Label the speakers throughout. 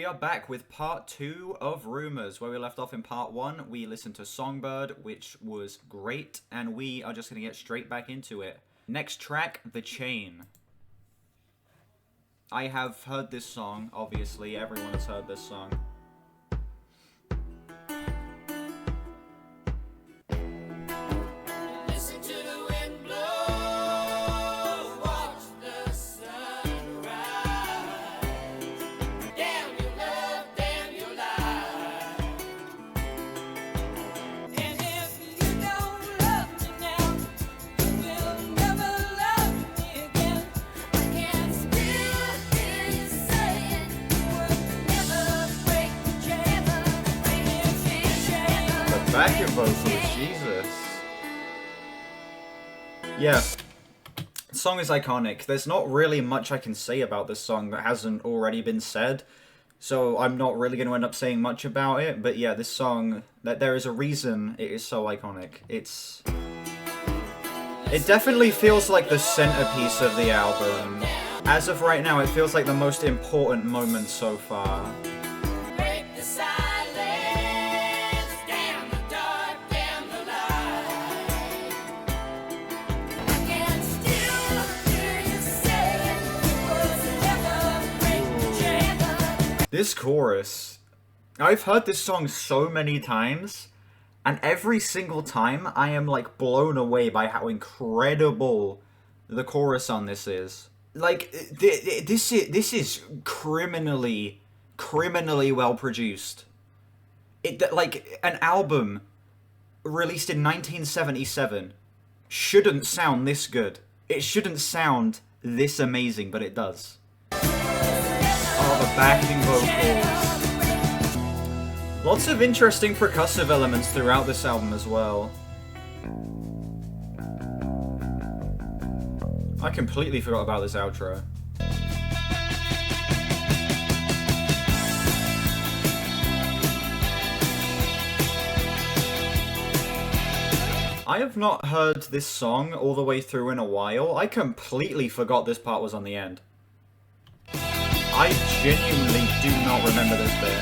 Speaker 1: we are back with part 2 of Rumours. Where we left off in part 1, we listened to Songbird, which was great, and we are just going to get straight back into it. Next track, The Chain. I have heard this song, obviously, everyone has heard this song. Backing vocals, Jesus. Yeah. The song is iconic. There's not really much I can say about this song that hasn't already been said, so I'm not really going to end up saying much about it, but yeah, this song, there is a reason it is so iconic. It definitely feels like the centerpiece of the album. As of right now, it feels like the most important moment so far. This chorus, I've heard this song so many times, and every single time I am like blown away by how incredible the chorus on this is. Like, this is criminally well produced. Like, an album released in 1977 shouldn't sound this good. It shouldn't sound this amazing, but it does. Oh, the backing vocals. Lots of interesting percussive elements throughout this album as well. I completely forgot about this outro. I have not heard this song all the way through in a while. I completely forgot this part was on the end. I genuinely do not remember this bit.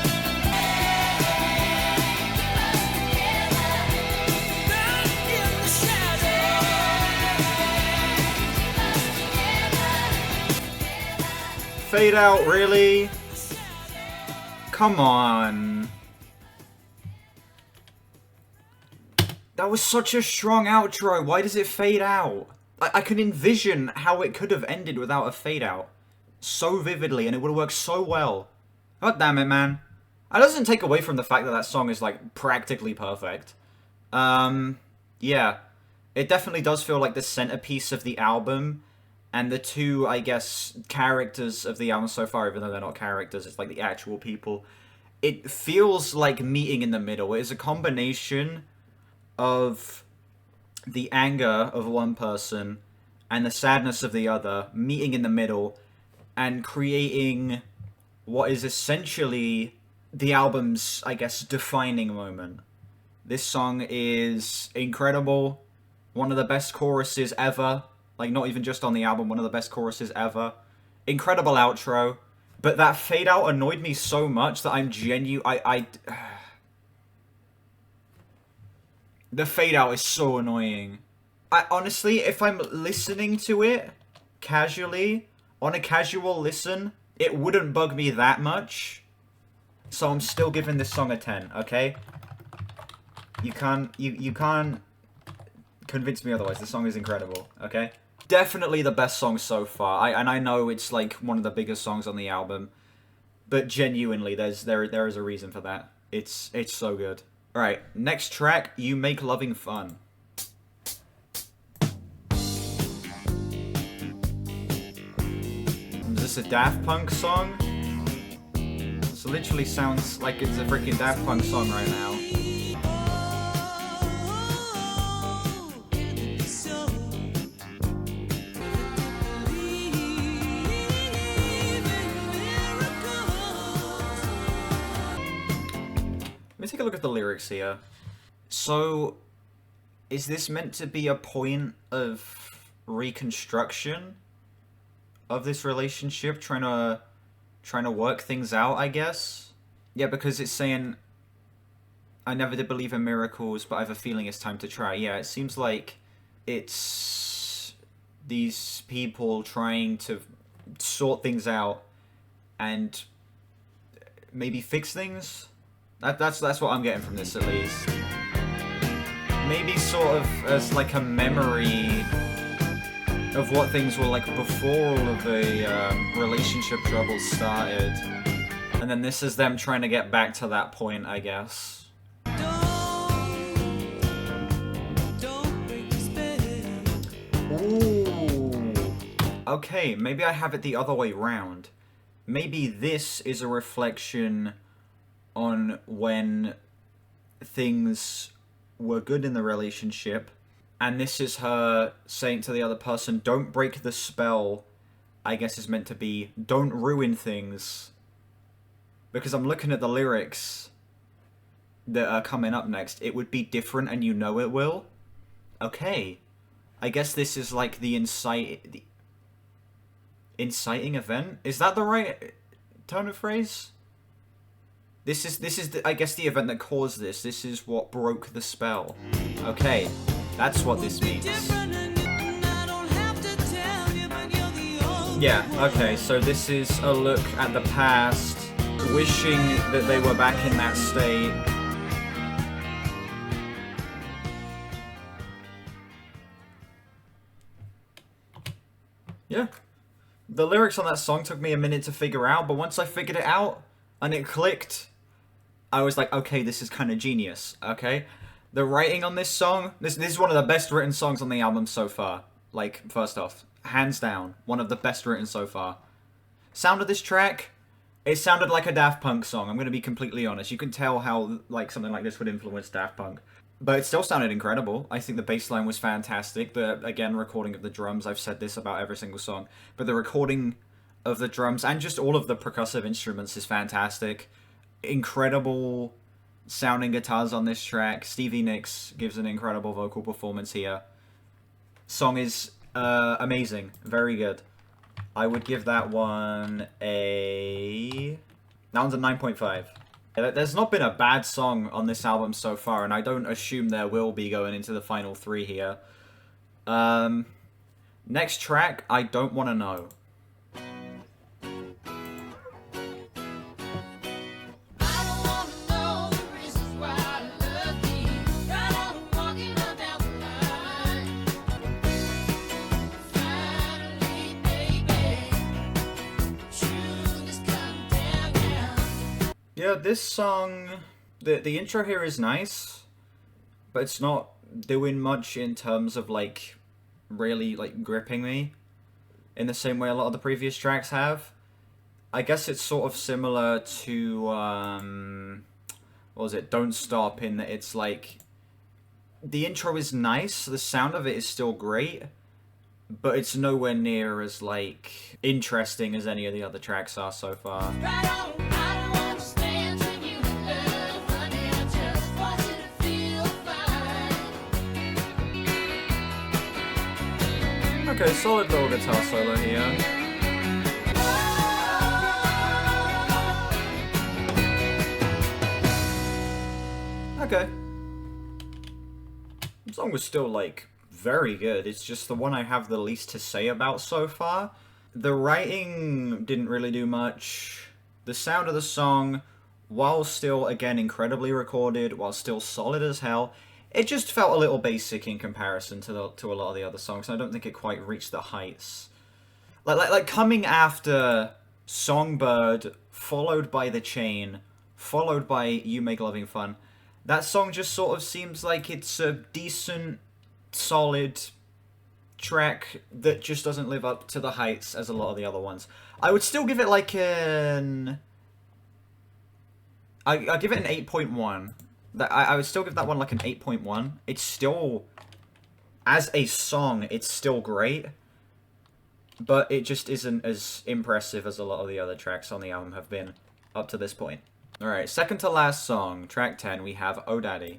Speaker 1: Fade out, really? Come on. That was such a strong outro. Why does it fade out? I can envision how it could have ended without a fade out so vividly, and it would have worked so well. God damn it, man. That doesn't take away from the fact that that song is, like, practically perfect. Yeah. It definitely does feel like the centerpiece of the album, and the two, I guess, characters of the album so far, even though they're not characters, it's like the actual people. It feels like meeting in the middle. It is a combination of the anger of one person and the sadness of the other, meeting in the middle, and creating what is essentially the album's, I guess, defining moment. This song is incredible. One of the best choruses ever. Like, not even just on the album, one of the best choruses ever. Incredible outro. But that fade out annoyed me so much that I'm the fade out is so annoying. Honestly, if I'm listening to it casually, on a casual listen, it wouldn't bug me that much. So I'm still giving this song a 10, okay? You can't convince me otherwise. This song is incredible, okay? Definitely the best song so far. I know it's like one of the biggest songs on the album, but genuinely there is a reason for that. It's so good. All right, next track, You Make Loving Fun. Is this a Daft Punk song? This literally sounds like it's a freaking Daft Punk song right now. Let me take a look at the lyrics here. So, is this meant to be a point of reconstruction of this relationship? Trying to trying to work things out, I guess. Yeah, because it's saying, I never did believe in miracles, but I have a feeling it's time to try. Yeah, it seems like it's these people trying to sort things out and maybe fix things. That's what I'm getting from this, at least. Maybe sort of as like a memory of what things were like before all of the relationship troubles started. And then this is them trying to get back to that point, I guess. Ooh. Okay, maybe I have it the other way round. Maybe this is a reflection on when things were good in the relationship, and this is her saying to the other person, don't break the spell. I guess is meant to be, don't ruin things. Because I'm looking at the lyrics that are coming up next. It would be different and you know it will. Okay. I guess this is like the inciting event? Is that the right tone of phrase? This is the, I guess, the event that caused this. This is what broke the spell. Okay, that's what this means. Yeah, okay, so this is a look at the past, wishing that they were back in that state. Yeah. The lyrics on that song took me a minute to figure out, but once I figured it out, and it clicked, I was like, okay, this is kind of genius, okay? The writing on this song, this is one of the best written songs on the album so far. Like, first off, hands down, one of the best written so far. Sound of this track, it sounded like a Daft Punk song, I'm going to be completely honest. You can tell how like something like this would influence Daft Punk. But it still sounded incredible. I think the bass line was fantastic. The, again, recording of the drums, I've said this about every single song, but the recording of the drums and just all of the percussive instruments is fantastic. Incredible sounding guitars on this track. Stevie Nicks gives an incredible vocal performance here. Song is amazing. Very good. I would give that one a... That one's a 9.5. There's not been a bad song on this album so far, and I don't assume there will be going into the final three here. Next track, I don't want to know. Yeah, this song, the intro here is nice, but it's not doing much in terms of, like, really, like, gripping me in the same way a lot of the previous tracks have. I guess it's sort of similar to, what was it, Don't Stop, in that it's, like, the intro is nice, the sound of it is still great, but it's nowhere near as, like, interesting as any of the other tracks are so far. Okay, solid little guitar solo here. Okay. The song was still, like, very good. It's just the one I have the least to say about so far. The writing didn't really do much. The sound of the song, while still, again, incredibly recorded, while still solid as hell, it just felt a little basic in comparison to a lot of the other songs. I don't think it quite reached the heights. Like coming after Songbird, followed by The Chain, followed by You Make Loving Fun, that song just sort of seems like it's a decent, solid track that just doesn't live up to the heights as a lot of the other ones. I would still give it like an... I give it an 8.1. I would still give that one like an 8.1. It's still, as a song, it's still great, but it just isn't as impressive as a lot of the other tracks on the album have been up to this point. Alright, second to last song, track 10, we have Oh Daddy.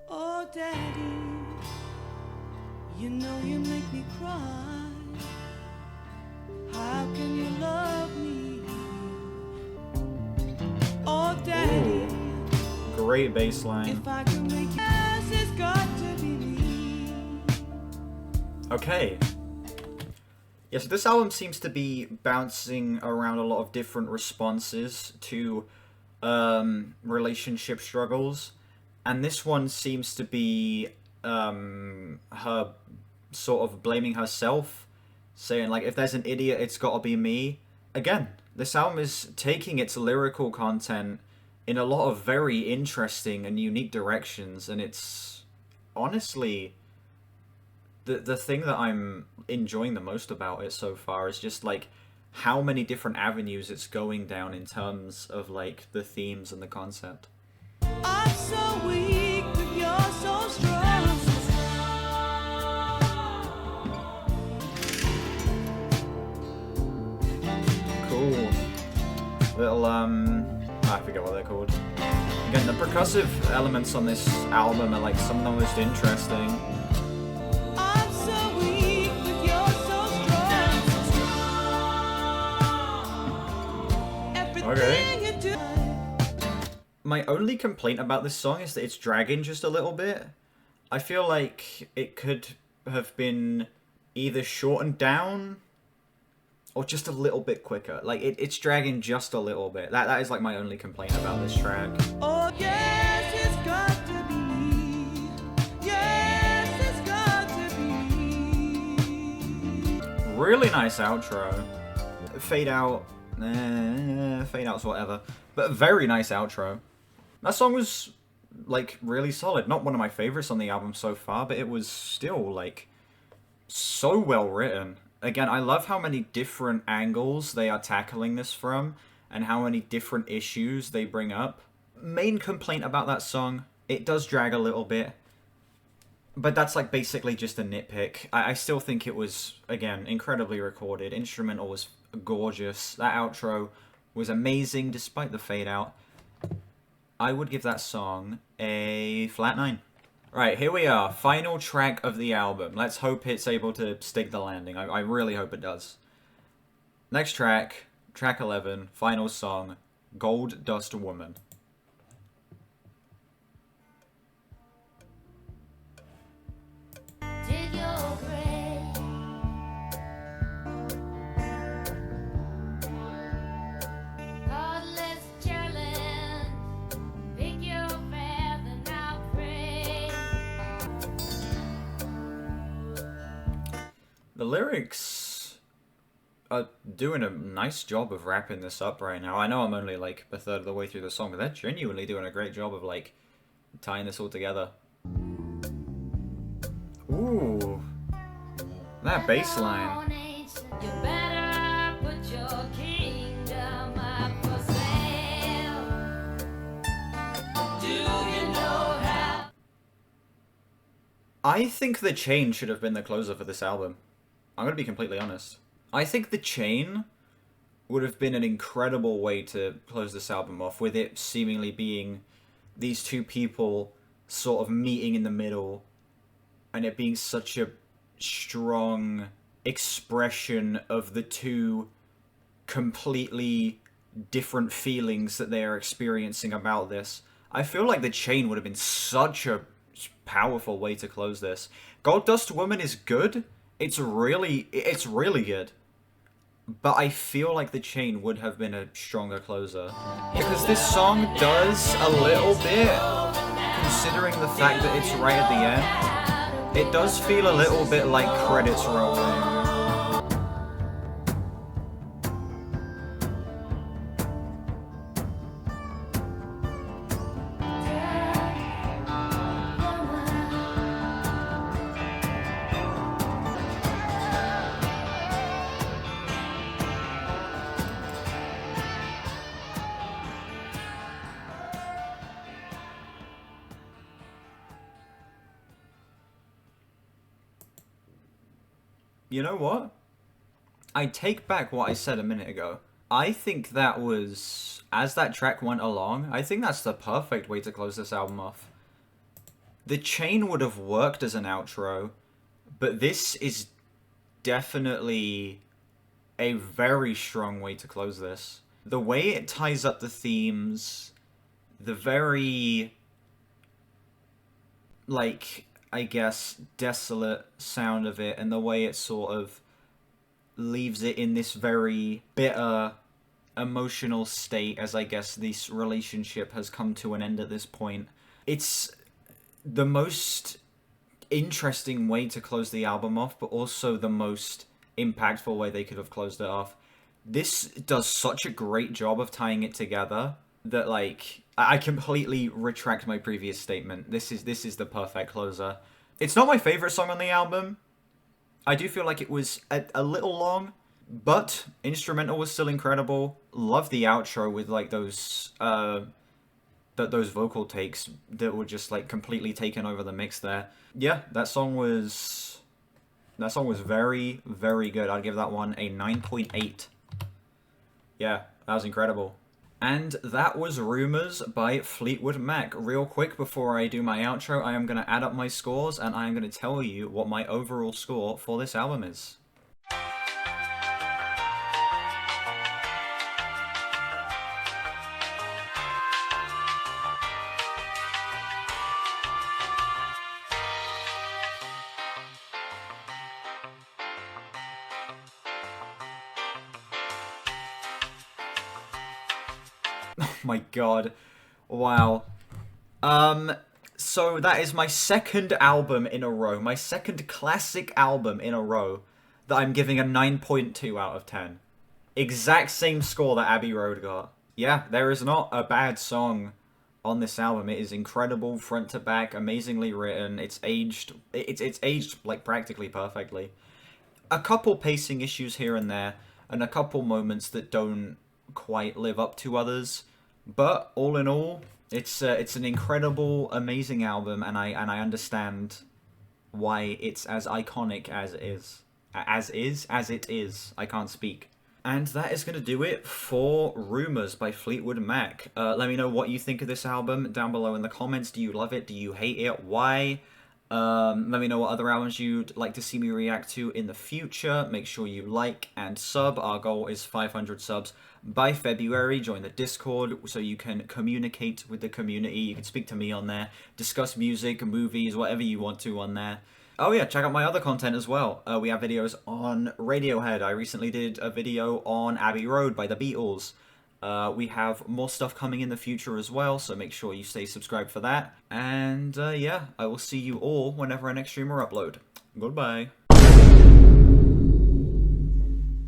Speaker 2: Oh Daddy, You know you make me cry. How can you love me? Oh, Daddy.
Speaker 1: Ooh, great bass line.
Speaker 2: If I could make you, yes, it's got to be me.
Speaker 1: Okay. Yeah, so this album seems to be bouncing around a lot of different responses to relationship struggles, and this one seems to be her sort of blaming herself, saying like, if there's an idiot, it's gotta be me. Again, this album is taking its lyrical content in a lot of very interesting and unique directions, and it's honestly the thing that I'm enjoying the most about it so far is just like how many different avenues it's going down in terms of like the themes and the concept.
Speaker 2: I'm so weak, but you're so strong.
Speaker 1: Cool. Little I forget what they're called. Again, the percussive elements on this album are like some of the most interesting.
Speaker 2: I'm so weak, but you're so strong. Everything you do.
Speaker 1: My only complaint about this song is that it's dragging just a little bit. I feel like it could have been either shortened down or just a little bit quicker. Like, it's dragging just a little bit. That is, like, my only complaint about this track.
Speaker 2: Oh, yes, it's got to be me. Yes, it's got to be me.
Speaker 1: Really nice outro. Fade out. Fade out's whatever. But very nice outro. That song was, like, really solid. Not one of my favorites on the album so far, but it was still, like, so well written. Again, I love how many different angles they are tackling this from, and how many different issues they bring up. Main complaint about that song, it does drag a little bit, but that's like basically just a nitpick. I still think it was, again, incredibly recorded. Instrumental was gorgeous. That outro was amazing despite the fade out. I would give that song a flat 9. Right, here we are. Final track of the album. Let's hope it's able to stick the landing. I really hope it does. Next track, track 11, final song, Gold Dust Woman.
Speaker 3: Dig your grave. Godless challenge. Pick your path and I'll pray.
Speaker 1: The lyrics are doing a nice job of wrapping this up right now. I know I'm only like a third of the way through the song, but they're genuinely doing a great job of like tying this all together. Ooh, that bass line.
Speaker 3: You better put your kingdom up for sale. Do you know how?
Speaker 1: I think The Chain should have been the closer for this album. I'm gonna be completely honest. I think The Chain would have been an incredible way to close this album off, with it seemingly being these two people sort of meeting in the middle, and it being such a strong expression of the two completely different feelings that they are experiencing about this. I feel like The Chain would have been such a powerful way to close this. Gold Dust Woman is good. It's really good. But I feel like The Chain would have been a stronger closer. Because this song does a little bit, considering the fact that it's right at the end, it does feel a little bit like credits rolling. You know what? I take back what I said a minute ago. I think that was, as that track went along, I think that's the perfect way to close this album off. The Chain would have worked as an outro, But this is definitely a very strong way to close this. The way it ties up the themes, the very, like, I guess, desolate sound of it, and the way it sort of leaves it in this very bitter, emotional state as I guess this relationship has come to an end at this point. It's the most interesting way to close the album off, but also the most impactful way they could have closed it off. This does such a great job of tying it together that, like, I completely retract my previous statement. This is the perfect closer. It's not my favorite song on the album. I do feel like it was a little long, but instrumental was still incredible. Love the outro with like those those vocal takes that were just like completely taken over the mix there. Yeah, that song was very, very good. I'd give that one a 9.8. Yeah, that was incredible. And that was Rumours by Fleetwood Mac. Real quick before I do my outro, I am going to add up my scores and I am going to tell you what my overall score for this album is. Oh my god. Wow. So that is my second album in a row, my second classic album in a row that I'm giving a 9.2 out of 10. Exact same score that Abbey Road got. Yeah, there is not a bad song on this album. It is incredible front to back, amazingly written. It's aged like practically perfectly. A couple pacing issues here and there, and a couple moments that don't quite live up to others. But all in all, it's an incredible, amazing album, and I understand why it's as iconic as it is. As it is. I can't speak. And that is going to do it for Rumours by Fleetwood Mac. Let me know what you think of this album down below in the comments. Do you love it? Do you hate it? Why? Let me know what other albums you'd like to see me react to in the future. Make sure you like and sub. Our goal is 500 subs by February. Join the Discord so you can communicate with the community. You can speak to me on there, discuss music, movies, whatever you want to on there. Oh yeah, check out my other content as well. We have videos on Radiohead. I recently did a video on Abbey Road by the Beatles. We have more stuff coming in the future as well, so make sure you stay subscribed for that. And yeah, I will see you all whenever I next stream or upload. Goodbye.